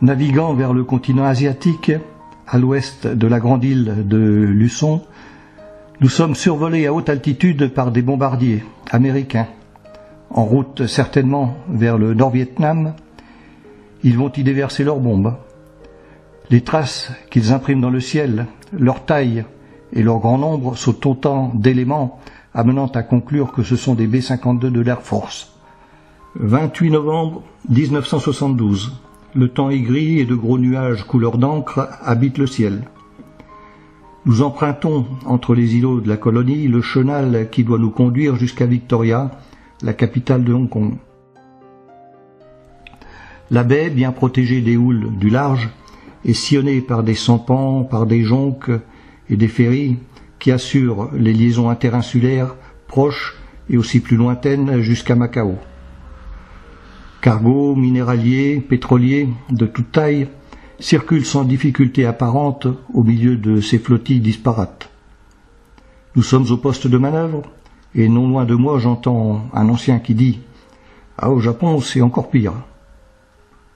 Naviguant vers le continent asiatique, à l'ouest de la grande île de Luçon, nous sommes survolés à haute altitude par des bombardiers américains. En route certainement vers le Nord-Vietnam, ils vont y déverser leurs bombes. Les traces qu'ils impriment dans le ciel, leur taille et leur grand nombre sont autant d'éléments amenant à conclure que ce sont des B-52 de l'Air Force. 28 novembre 1972. Le temps est gris et de gros nuages couleur d'encre habitent le ciel. Nous empruntons entre les îlots de la colonie le chenal qui doit nous conduire jusqu'à Victoria, la capitale de Hong Kong. La baie, bien protégée des houles du large, est sillonnée par des sampans, par des jonques et des ferries qui assurent les liaisons interinsulaires proches et aussi plus lointaines jusqu'à Macao. Cargos, minéraliers, pétroliers de toute taille circulent sans difficulté apparente au milieu de ces flottilles disparates. Nous sommes au poste de manœuvre, et non loin de moi j'entends un ancien qui dit « Ah, au Japon, c'est encore pire. »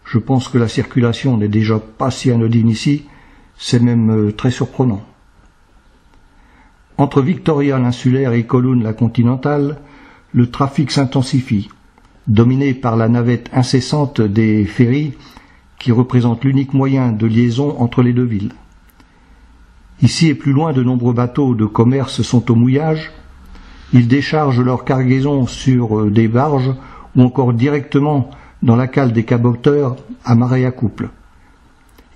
Je pense que la circulation n'est déjà pas si anodine ici, c'est même très surprenant. Entre Victoria l'insulaire et Kowloon la continentale, le trafic s'intensifie, dominé par la navette incessante des ferries qui représente l'unique moyen de liaison entre les deux villes. Ici et plus loin, de nombreux bateaux de commerce sont au mouillage. Ils déchargent leur cargaison sur des barges ou encore directement dans la cale des caboteurs à marée à couple.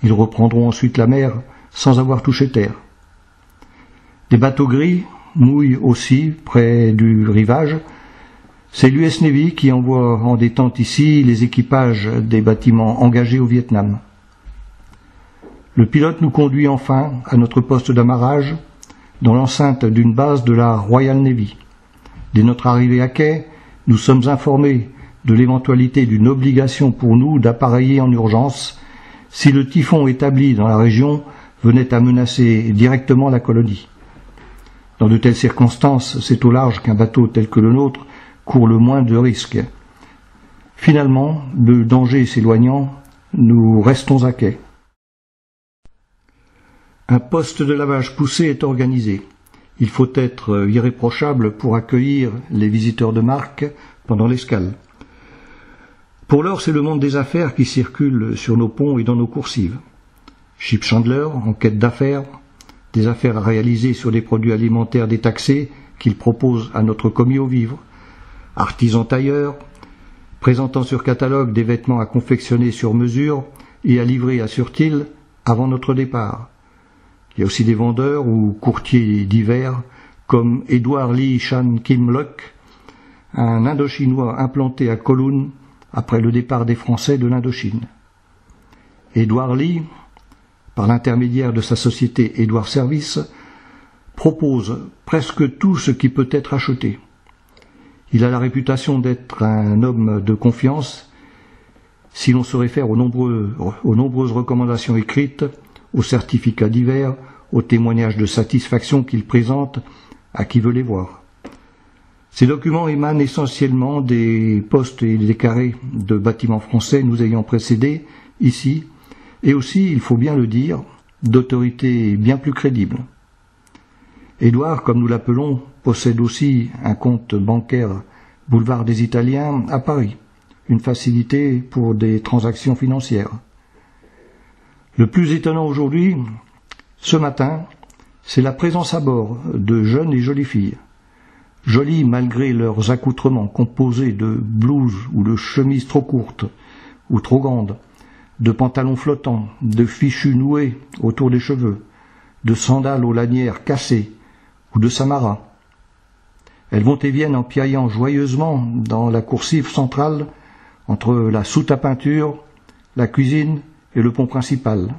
Ils reprendront ensuite la mer sans avoir touché terre. Des bateaux gris mouillent aussi près du rivage. C'est l'US Navy qui envoie en détente ici les équipages des bâtiments engagés au Vietnam. Le pilote nous conduit enfin à notre poste d'amarrage dans l'enceinte d'une base de la Royal Navy. Dès notre arrivée à quai, nous sommes informés de l'éventualité d'une obligation pour nous d'appareiller en urgence si le typhon établi dans la région venait à menacer directement la colonie. Dans de telles circonstances, c'est au large qu'un bateau tel que le nôtre court le moins de risques. Finalement, le danger s'éloignant, nous restons à quai. Un poste de lavage poussé est organisé. Il faut être irréprochable pour accueillir les visiteurs de marque pendant l'escale. Pour l'heure, c'est le monde des affaires qui circule sur nos ponts et dans nos coursives. Ship Chandler, en quête d'affaires, des affaires à réaliser sur des produits alimentaires détaxés qu'il propose à notre commis aux vivres. Artisans tailleurs, présentant sur catalogue des vêtements à confectionner sur mesure et à livrer à Surtil avant notre départ. Il y a aussi des vendeurs ou courtiers divers comme Edward Lee Chan Kim Lok, un Indochinois implanté à Kowloon après le départ des Français de l'Indochine. Edward Lee, par l'intermédiaire de sa société Edward Service, propose presque tout ce qui peut être acheté. Il a la réputation d'être un homme de confiance si l'on se réfère aux nombreuses recommandations écrites, aux certificats divers, aux témoignages de satisfaction qu'il présente à qui veut les voir. Ces documents émanent essentiellement des postes et des carrés de bâtiments français nous ayant précédés ici, et aussi, il faut bien le dire, d'autorités bien plus crédibles. Édouard, comme nous l'appelons, possède aussi un compte bancaire boulevard des Italiens à Paris, une facilité pour des transactions financières. Le plus étonnant aujourd'hui, ce matin, c'est la présence à bord de jeunes et jolies filles. Jolies malgré leurs accoutrements composés de blouses ou de chemises trop courtes ou trop grandes, de pantalons flottants, de fichus noués autour des cheveux, de sandales aux lanières cassées ou de samaras. Elles vont et viennent en piaillant joyeusement dans la coursive centrale entre la soute à peinture, la cuisine et le pont principal.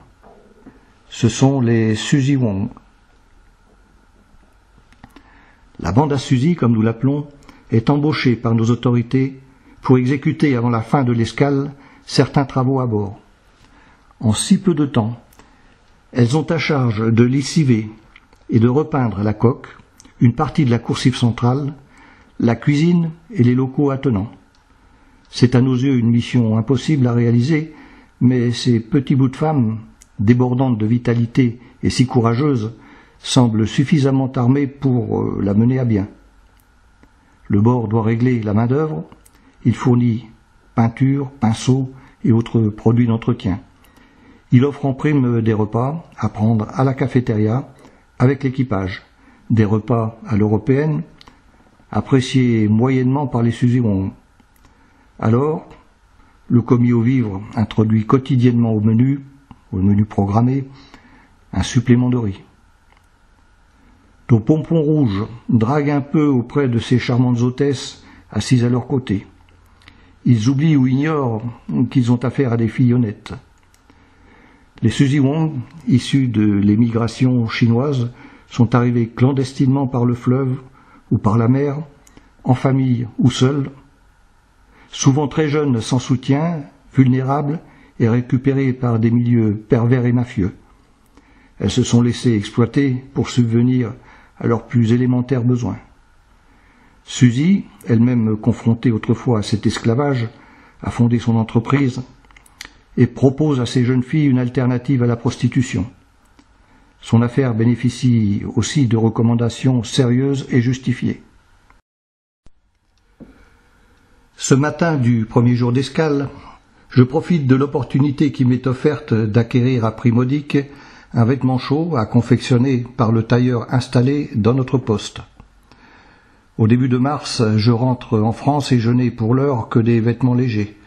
Ce sont les Suzy Wong. La bande à Suzy, comme nous l'appelons, est embauchée par nos autorités pour exécuter avant la fin de l'escale certains travaux à bord. En si peu de temps, elles ont à charge de lessiver et de repeindre la coque, une partie de la coursive centrale, la cuisine et les locaux attenants. C'est à nos yeux une mission impossible à réaliser, mais ces petits bouts de femmes, débordantes de vitalité et si courageuses, semblent suffisamment armées pour la mener à bien. Le bord doit régler la main-d'œuvre, il fournit peinture, pinceaux et autres produits d'entretien. Il offre en prime des repas à prendre à la cafétéria avec l'équipage, des repas à l'européenne, appréciés moyennement par les Suzy-Wong. Alors, le commis aux vivres introduit quotidiennement au menu programmé, un supplément de riz. Nos pompons rouges draguent un peu auprès de ces charmantes hôtesses assises à leur côté. Ils oublient ou ignorent qu'ils ont affaire à des filles honnêtes. Les Suzy-Wong, issus de l'émigration chinoise, sont arrivés clandestinement par le fleuve ou par la mer, en famille ou seuls, souvent très jeunes, sans soutien, vulnérables et récupérés par des milieux pervers et mafieux. Elles se sont laissées exploiter pour subvenir à leurs plus élémentaires besoins. Suzy, elle-même confrontée autrefois à cet esclavage, a fondé son entreprise et propose à ces jeunes filles une alternative à la prostitution. Son affaire bénéficie aussi de recommandations sérieuses et justifiées. Ce matin du premier jour d'escale, je profite de l'opportunité qui m'est offerte d'acquérir à prix modique un vêtement chaud à confectionner par le tailleur installé dans notre poste. Au début de mars, je rentre en France et je n'ai pour l'heure que des vêtements légers,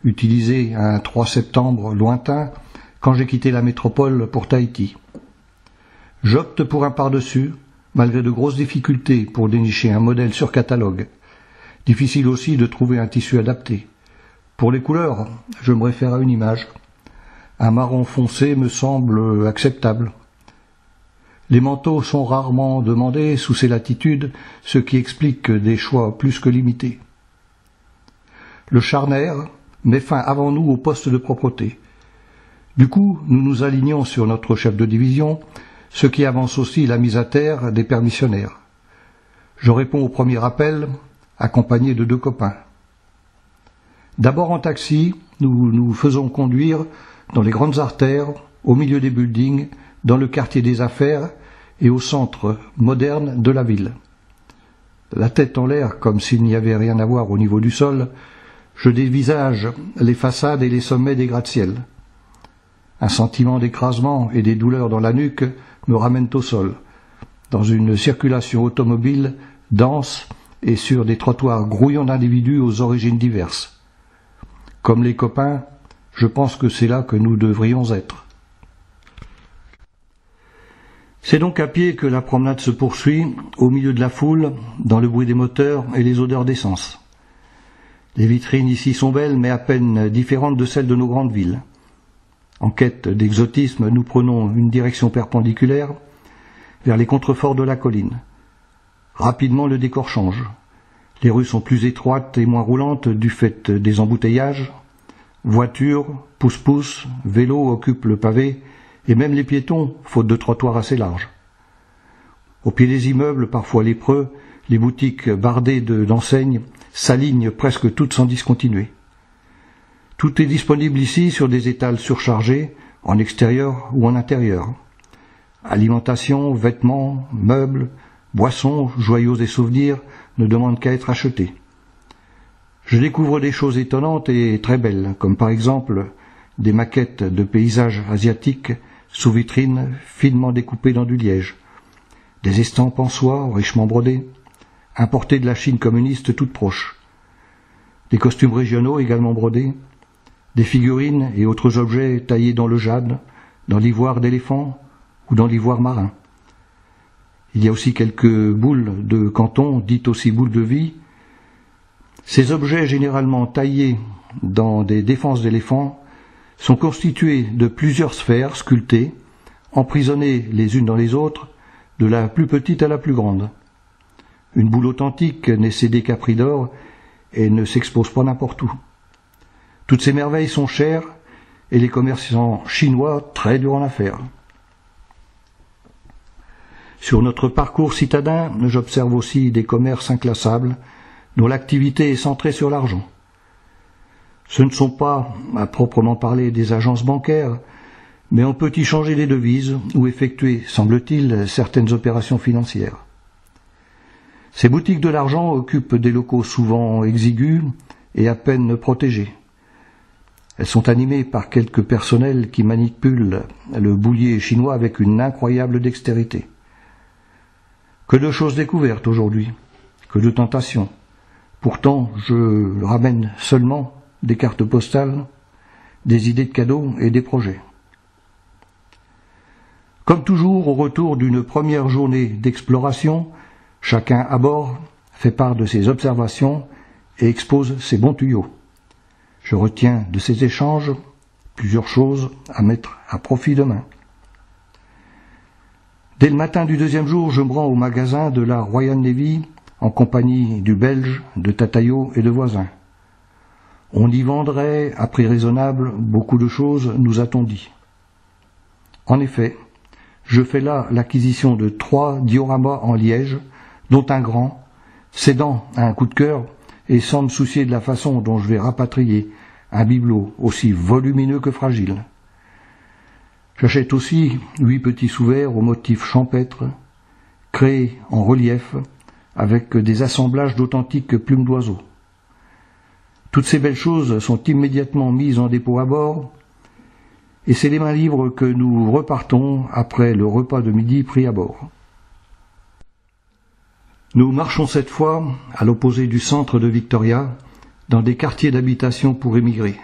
utilisés un 3 septembre lointain quand j'ai quitté la métropole pour Tahiti. J'opte pour un pardessus, malgré de grosses difficultés pour dénicher un modèle sur catalogue. Difficile aussi de trouver un tissu adapté. Pour les couleurs, je me réfère à une image. Un marron foncé me semble acceptable. Les manteaux sont rarement demandés sous ces latitudes, ce qui explique des choix plus que limités. Le charnaire met fin avant nous au poste de propreté. Du coup, nous nous alignons sur notre chef de division, ce qui avance aussi la mise à terre des permissionnaires. Je réponds au premier appel, accompagné de 2 copains. D'abord en taxi, nous nous faisons conduire dans les grandes artères, au milieu des buildings, dans le quartier des affaires et au centre moderne de la ville. La tête en l'air, comme s'il n'y avait rien à voir au niveau du sol, je dévisage les façades et les sommets des gratte-ciel. Un sentiment d'écrasement et des douleurs dans la nuque me ramènent au sol, dans une circulation automobile dense et sur des trottoirs grouillants d'individus aux origines diverses. Comme les copains, je pense que c'est là que nous devrions être. C'est donc à pied que la promenade se poursuit, au milieu de la foule, dans le bruit des moteurs et les odeurs d'essence. Les vitrines ici sont belles, mais à peine différentes de celles de nos grandes villes. En quête d'exotisme, nous prenons une direction perpendiculaire vers les contreforts de la colline. Rapidement, le décor change. Les rues sont plus étroites et moins roulantes du fait des embouteillages. Voitures, pousse-pousse, vélos occupent le pavé, et même les piétons, faute de trottoirs assez larges. Au pied des immeubles, parfois lépreux, les boutiques bardées d'enseignes s'alignent presque toutes sans discontinuer. Tout est disponible ici sur des étals surchargés, en extérieur ou en intérieur. Alimentation, vêtements, meubles, boissons, joyaux et souvenirs ne demandent qu'à être achetés. Je découvre des choses étonnantes et très belles, comme par exemple des maquettes de paysages asiatiques sous vitrine finement découpées dans du liège, des estampes en soie richement brodées, importées de la Chine communiste toute proche, des costumes régionaux également brodés, des figurines et autres objets taillés dans le jade, dans l'ivoire d'éléphant ou dans l'ivoire marin. Il y a aussi quelques boules de canton, dites aussi boules de vie. Ces objets généralement taillés dans des défenses d'éléphants sont constitués de plusieurs sphères sculptées, emprisonnées les unes dans les autres, de la plus petite à la plus grande. Une boule authentique n'est cédée qu'à prix d'or et ne s'expose pas n'importe où. Toutes ces merveilles sont chères et les commerçants chinois très durs en affaires. Sur notre parcours citadin, j'observe aussi des commerces inclassables dont l'activité est centrée sur l'argent. Ce ne sont pas, à proprement parler, des agences bancaires, mais on peut y changer des devises ou effectuer, semble-t-il, certaines opérations financières. Ces boutiques de l'argent occupent des locaux souvent exigus et à peine protégés. Elles sont animées par quelques personnels qui manipulent le boulier chinois avec une incroyable dextérité. Que de choses découvertes aujourd'hui, que de tentations. Pourtant, je ramène seulement des cartes postales, des idées de cadeaux et des projets. Comme toujours, au retour d'une première journée d'exploration, chacun à bord fait part de ses observations et expose ses bons tuyaux. Je retiens de ces échanges plusieurs choses à mettre à profit demain. Dès le matin du deuxième jour, je me rends au magasin de la Royal Navy en compagnie du Belge, de Tataillot et de voisins. On y vendrait, à prix raisonnable, beaucoup de choses, nous a-t-on dit. En effet, je fais là l'acquisition de 3 dioramas en liège, dont un grand, cédant à un coup de cœur et sans me soucier de la façon dont je vais rapatrier un bibelot aussi volumineux que fragile. J'achète aussi 8 petits sous-verres au motif champêtre, créés en relief, avec des assemblages d'authentiques plumes d'oiseaux. Toutes ces belles choses sont immédiatement mises en dépôt à bord, et c'est les mains libres que nous repartons après le repas de midi pris à bord. Nous marchons cette fois à l'opposé du centre de Victoria, dans des quartiers d'habitation pour émigrer.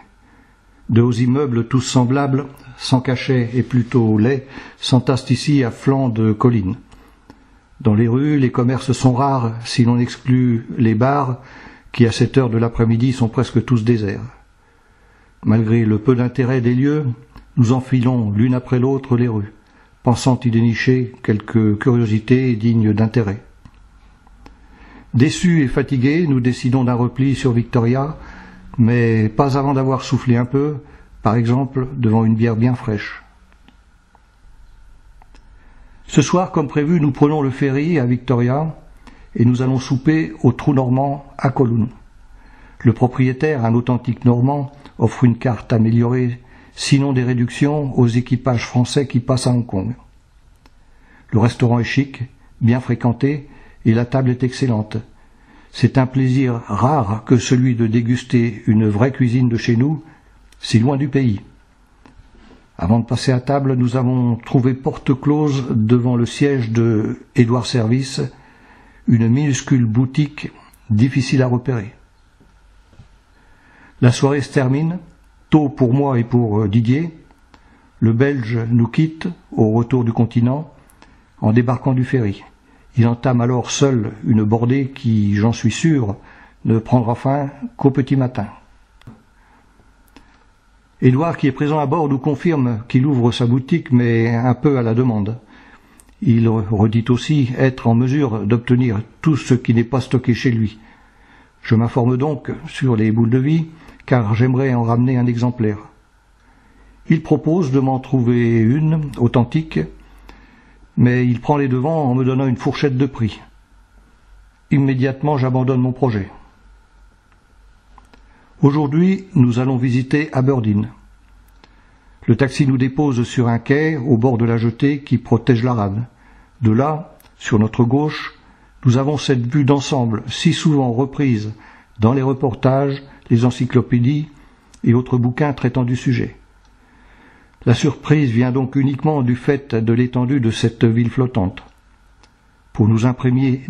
De hauts immeubles tous semblables, sans cachet et plutôt laids, s'entassent ici à flanc de collines. Dans les rues, les commerces sont rares, si l'on exclut les bars, qui à cette heure de l'après-midi sont presque tous déserts. Malgré le peu d'intérêt des lieux, nous enfilons l'une après l'autre les rues, pensant y dénicher quelques curiosités dignes d'intérêt. Déçus et fatigués, nous décidons d'un repli sur Victoria, mais pas avant d'avoir soufflé un peu, par exemple devant une bière bien fraîche. Ce soir, comme prévu, nous prenons le ferry à Victoria et nous allons souper au Trou Normand à Kowloon. Le propriétaire, un authentique normand, offre une carte améliorée, sinon des réductions, aux équipages français qui passent à Hong Kong. Le restaurant est chic, bien fréquenté, et la table est excellente. C'est un plaisir rare que celui de déguster une vraie cuisine de chez nous, si loin du pays. Avant de passer à table, nous avons trouvé porte close devant le siège de Édouard Service, une minuscule boutique difficile à repérer. La soirée se termine, tôt pour moi et pour Didier. Le Belge nous quitte au retour du continent en débarquant du ferry. Il entame alors seul une bordée qui, j'en suis sûr, ne prendra fin qu'au petit matin. Édouard, qui est présent à bord, nous confirme qu'il ouvre sa boutique, mais un peu à la demande. Il redit aussi être en mesure d'obtenir tout ce qui n'est pas stocké chez lui. Je m'informe donc sur les boules de vie, car j'aimerais en ramener un exemplaire. Il propose de m'en trouver une, authentique, mais il prend les devants en me donnant une fourchette de prix. Immédiatement, j'abandonne mon projet. Aujourd'hui, nous allons visiter Aberdeen. Le taxi nous dépose sur un quai au bord de la jetée qui protège la rade. De là, sur notre gauche, nous avons cette vue d'ensemble si souvent reprise dans les reportages, les encyclopédies et autres bouquins traitant du sujet. La surprise vient donc uniquement du fait de l'étendue de cette ville flottante. Pour nous imprégner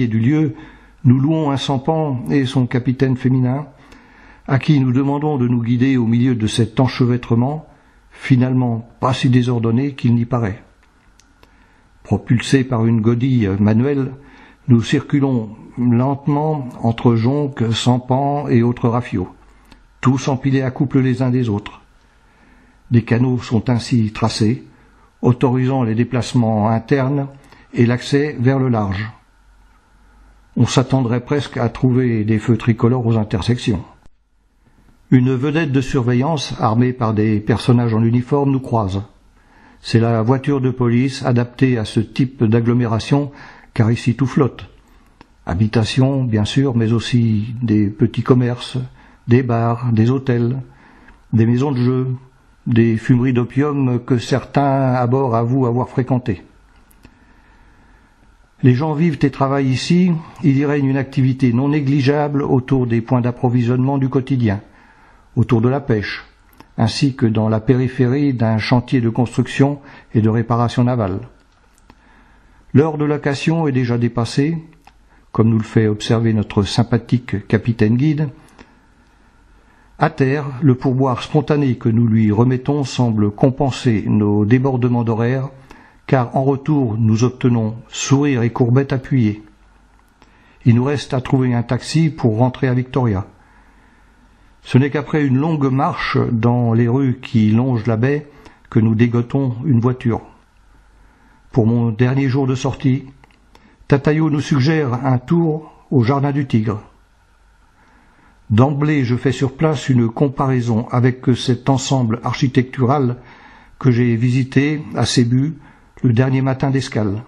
du lieu, nous louons un sampan et son capitaine féminin, à qui nous demandons de nous guider au milieu de cet enchevêtrement, finalement pas si désordonné qu'il n'y paraît. Propulsés par une godille manuelle, nous circulons lentement entre jonques, sampans et autres rafiots, tous empilés à couple les uns des autres. Des canaux sont ainsi tracés, autorisant les déplacements internes et l'accès vers le large. On s'attendrait presque à trouver des feux tricolores aux intersections. Une vedette de surveillance, armée par des personnages en uniforme, nous croise. C'est la voiture de police adaptée à ce type d'agglomération, car ici tout flotte. Habitations, bien sûr, mais aussi des petits commerces, des bars, des hôtels, des maisons de jeu, des fumeries d'opium que certains à bord avouent avoir fréquentées. Les gens vivent et travaillent ici, il y règne une activité non négligeable autour des points d'approvisionnement du quotidien, autour de la pêche, ainsi que dans la périphérie d'un chantier de construction et de réparation navale. L'heure de location est déjà dépassée, comme nous le fait observer notre sympathique capitaine guide. À terre, le pourboire spontané que nous lui remettons semble compenser nos débordements d'horaire, car en retour nous obtenons sourire et courbettes appuyées. Il nous reste à trouver un taxi pour rentrer à Victoria. Ce n'est qu'après une longue marche dans les rues qui longent la baie que nous dégotons une voiture. Pour mon dernier jour de sortie, Tatayo nous suggère un tour au Jardin du Tigre. D'emblée, je fais sur place une comparaison avec cet ensemble architectural que j'ai visité à Cebu le dernier matin d'escale.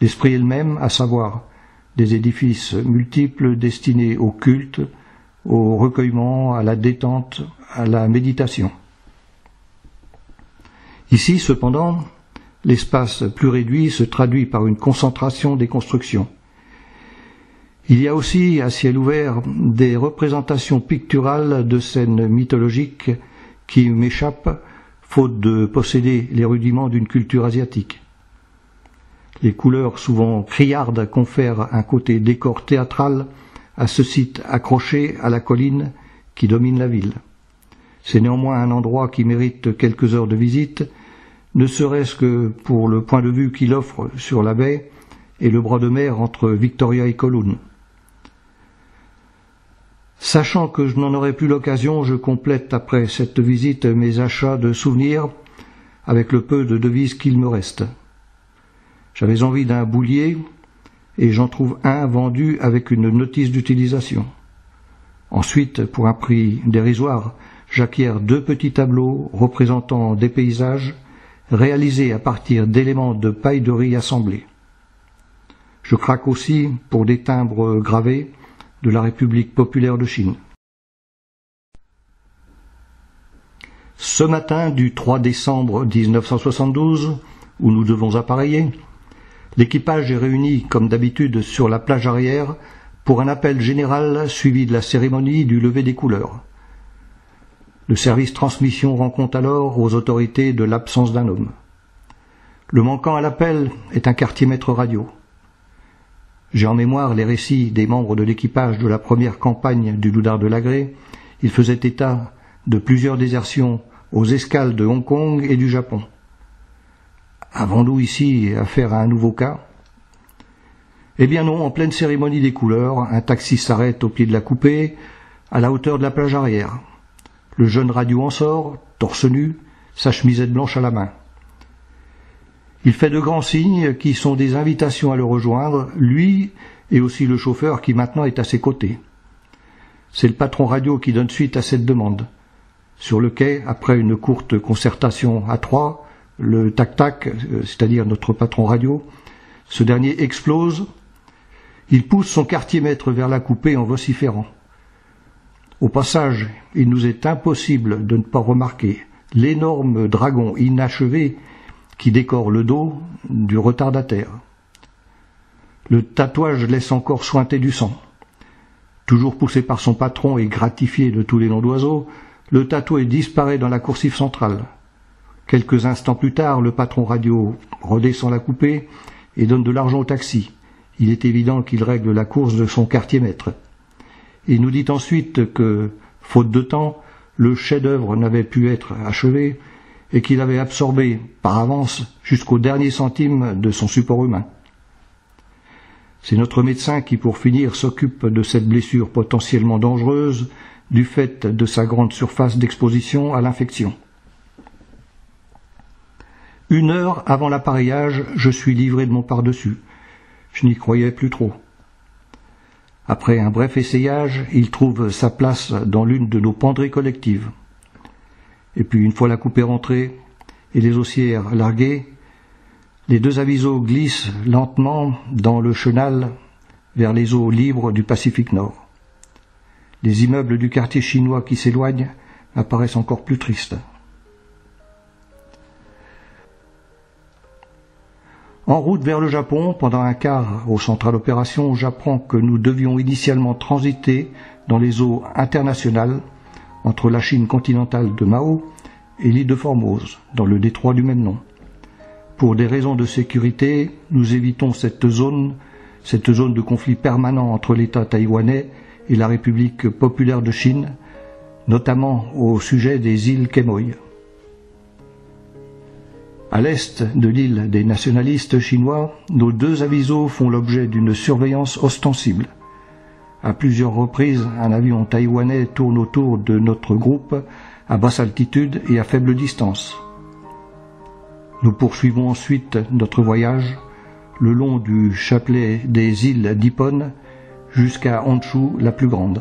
L'esprit est le même, à savoir des édifices multiples destinés au culte, au recueillement, à la détente, à la méditation. Ici, cependant, l'espace plus réduit se traduit par une concentration des constructions. Il y a aussi, à ciel ouvert, des représentations picturales de scènes mythologiques qui m'échappent, faute de posséder les rudiments d'une culture asiatique. Les couleurs souvent criardes confèrent un côté décor théâtral à ce site accroché à la colline qui domine la ville. C'est néanmoins un endroit qui mérite quelques heures de visite, ne serait-ce que pour le point de vue qu'il offre sur la baie et le bras de mer entre Victoria et Kowloon. Sachant que je n'en aurai plus l'occasion, je complète après cette visite mes achats de souvenirs avec le peu de devises qu'il me reste. J'avais envie d'un boulier et j'en trouve un vendu avec une notice d'utilisation. Ensuite, pour un prix dérisoire, j'acquiers 2 petits tableaux représentant des paysages réalisés à partir d'éléments de paille de riz assemblés. Je craque aussi pour des timbres gravés de la République populaire de Chine. Ce matin du 3 décembre 1972, où nous devons appareiller, l'équipage est réuni comme d'habitude sur la plage arrière pour un appel général suivi de la cérémonie du lever des couleurs. Le service transmission rend compte alors aux autorités de l'absence d'un homme. Le manquant à l'appel est un quartier-maître radio. J'ai en mémoire les récits des membres de l'équipage de la première campagne du Loudard de Lagrée. Ils faisaient état de plusieurs désertions aux escales de Hong Kong et du Japon. Avons-nous ici affaire à un nouveau cas? Eh bien non, en pleine cérémonie des couleurs, un taxi s'arrête au pied de la coupée, à la hauteur de la plage arrière. Le jeune radio en sort, torse nu, sa chemisette blanche à la main. Il fait de grands signes qui sont des invitations à le rejoindre, lui et aussi le chauffeur qui maintenant est à ses côtés. C'est le patron radio qui donne suite à cette demande. Sur le quai, après une courte concertation à 3, le tac-tac, c'est-à-dire notre patron radio, ce dernier explose. Il pousse son quartier-maître vers la coupée en vociférant. Au passage, il nous est impossible de ne pas remarquer l'énorme dragon inachevé qui décore le dos du retardataire. Le tatouage laisse encore suinter du sang. Toujours poussé par son patron et gratifié de tous les noms d'oiseaux, le tatoué disparaît dans la coursive centrale. Quelques instants plus tard, le patron radio redescend la coupée et donne de l'argent au taxi. Il est évident qu'il règle la course de son quartier-maître. Il nous dit ensuite que, faute de temps, le chef-d'œuvre n'avait pu être achevé et qu'il avait absorbé par avance jusqu'au dernier centime de son support humain. C'est notre médecin qui, pour finir, s'occupe de cette blessure potentiellement dangereuse du fait de sa grande surface d'exposition à l'infection. 1 heure avant l'appareillage, je suis livré de mon pardessus. Je n'y croyais plus trop. Après un bref essayage, il trouve sa place dans l'une de nos penderies collectives. Et puis, une fois la coupée rentrée et les haussières larguées, les 2 avisos glissent lentement dans le chenal vers les eaux libres du Pacifique Nord. les immeubles du quartier chinois qui s'éloignent apparaissent encore plus tristes. En route vers le Japon, pendant un quart au central opération, j'apprends que nous devions initialement transiter dans les eaux internationales entre la Chine continentale de Mao et l'île de Formose, dans le détroit du même nom. Pour des raisons de sécurité, nous évitons cette zone de conflit permanent entre l'État taïwanais et la République populaire de Chine, notamment au sujet des îles Quemoy. À l'est de l'île des nationalistes chinois, nos deux avisos font l'objet d'une surveillance ostensible. À plusieurs reprises, un avion taïwanais tourne autour de notre groupe à basse altitude et à faible distance. Nous poursuivons ensuite notre voyage le long du chapelet des îles d'Ippon jusqu'à Honshu la plus grande.